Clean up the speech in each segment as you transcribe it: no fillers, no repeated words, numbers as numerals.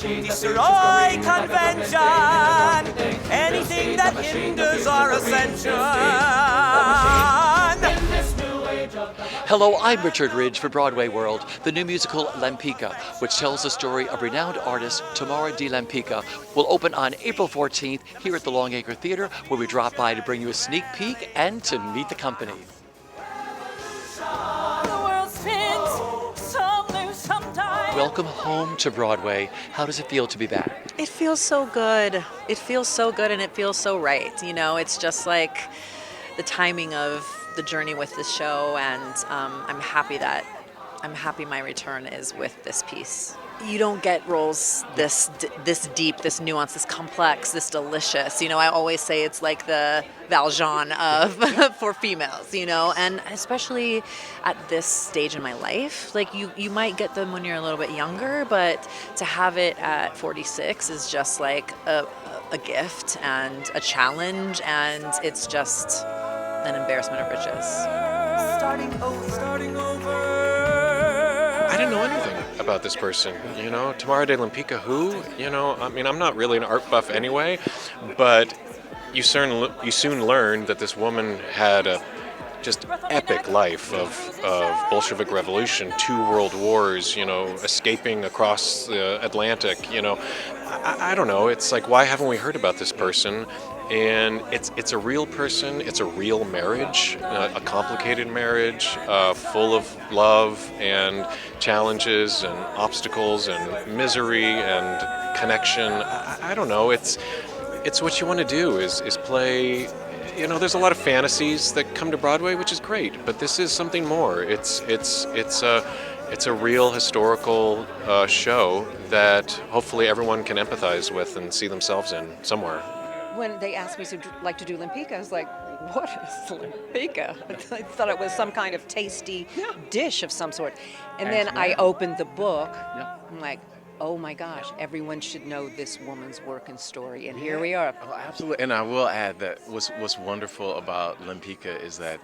destroy convention, anything that hinders our ascension. Hello, I'm Richard Ridge for BroadwayWorld, the new musical Lempicka, which tells the story of renowned artist Tamara di Lempicka, will open on April 14th here at the Longacre Theatre, where we drop by to bring you a sneak peek and to meet the company. Welcome home to Broadway. How does it feel to be back? It feels so good. It feels so good and it feels so right. You know, it's just like the timing of the journey with this show, and I'm happy my return is with this piece. You don't get roles this deep, this nuanced, this complex, this delicious. You know, I always say it's like the Valjean of for females, you know, and especially at this stage in my life. Like you might get them when you're a little bit younger, but to have it at 46 is just like a gift and a challenge, and it's just an embarrassment of riches. Starting over. I didn't know anything about this person, you know. Tamara di Lempicka, who? You know, I mean, I'm not really an art buff anyway, but you soon learn that this woman had a just epic life of Bolshevik Revolution, 2 world wars, you know, escaping across the Atlantic, you know. I don't know, it's like, why haven't we heard about this person? And it's a real person, it's a real marriage, a complicated marriage, full of love and challenges and obstacles and misery and connection. I don't know, it's what you want to do is play. You know, there's a lot of fantasies that come to Broadway, which is great, but this is something more. It's a real historical show that hopefully everyone can empathize with and see themselves in somewhere. When they asked me to like to do Lempicka, I was like, what is Lempicka? I thought it was some kind of tasty dish of some sort. And then I opened the book. I'm like, oh my gosh, everyone should know this woman's work and story. And here we are. Oh, absolutely. And I will add that what's wonderful about Lempicka is that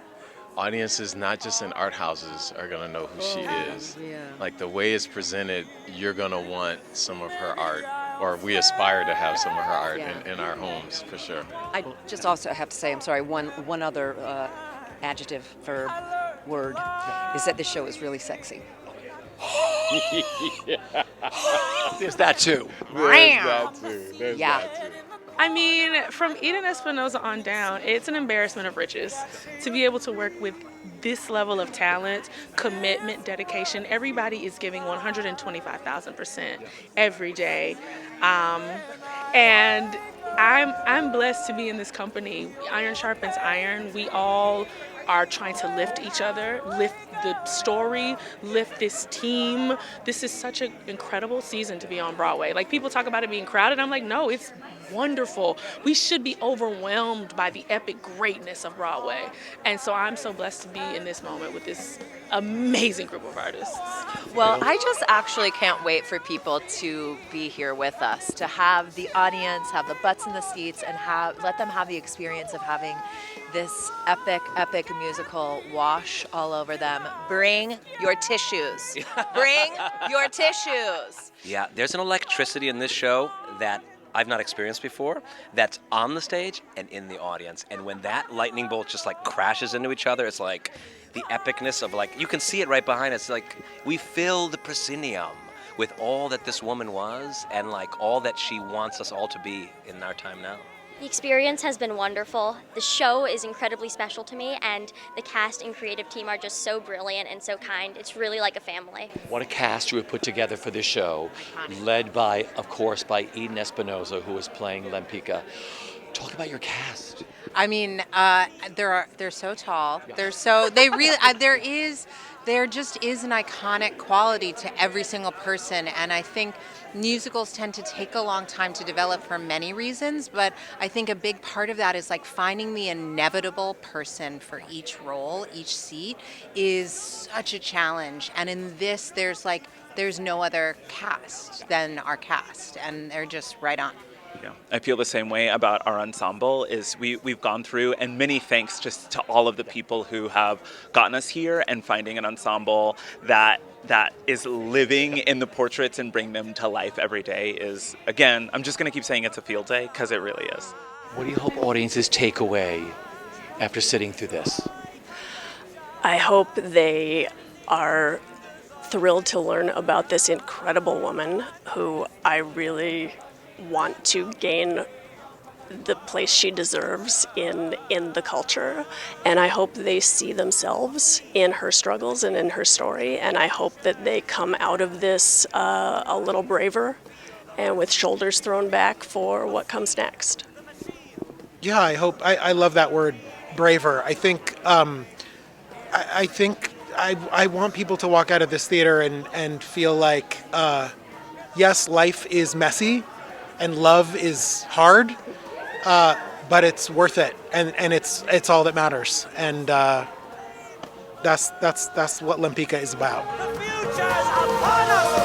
audiences, not just in art houses, are going to know who she is. Yeah. Like the way it's presented, you're going to want some of her art, or we aspire to have some of her art in our homes, for sure. I just also have to say, I'm sorry, one other adjective for word is that this show is really sexy. There's that too. I mean, from Eden Espinosa on down, it's an embarrassment of riches to be able to work with this level of talent, commitment, dedication. Everybody is giving 125,000% every day. And I'm blessed to be in this company. Iron sharpens iron. We all are trying to lift each other, lift the story, lift this team. This is such an incredible season to be on Broadway. Like, people talk about it being crowded. I'm like, no, it's wonderful. We should be overwhelmed by the epic greatness of Broadway. And so I'm so blessed to be in this moment with this amazing group of artists. Well, I just actually can't wait for people to be here with us, to have the audience, have the butts in the seats, and let them have the experience of having this epic musical wash all over them. Bring your tissues. Bring your tissues. Yeah, there's an electricity in this show that I've not experienced before, that's on the stage and in the audience. And when that lightning bolt just like crashes into each other, it's like the epicness of, like, you can see it right behind us. Like, we fill the proscenium with all that this woman was and like all that she wants us all to be in our time now. The experience has been wonderful. The show is incredibly special to me, and the cast and creative team are just so brilliant and so kind. It's really like a family. What a cast you have put together for this show, led by, of course, by Eden Espinosa, who is playing Lempicka. Talk about your cast. I mean, they're so tall. There just is an iconic quality to every single person, and I think musicals tend to take a long time to develop for many reasons, but I think a big part of that is like finding the inevitable person for each role, each seat is such a challenge. And in this, there's no other cast than our cast, and they're just right on. Yeah, I feel the same way about our ensemble. We've gone through, and many thanks just to all of the people who have gotten us here, and finding an ensemble that that is living in the portraits and bring them to life every day is, again, I'm just going to keep saying it's a field day because it really is. What do you hope audiences take away after sitting through this? I hope they are thrilled to learn about this incredible woman who I really want to gain the place she deserves in the culture, and I hope they see themselves in her struggles and in her story, and I hope that they come out of this a little braver and with shoulders thrown back for what comes next. Yeah, I love that word, braver. I think I want people to walk out of this theater and feel like yes, life is messy and love is hard, but it's worth it, and it's all that matters, and that's what Lempicka is about. The future's upon us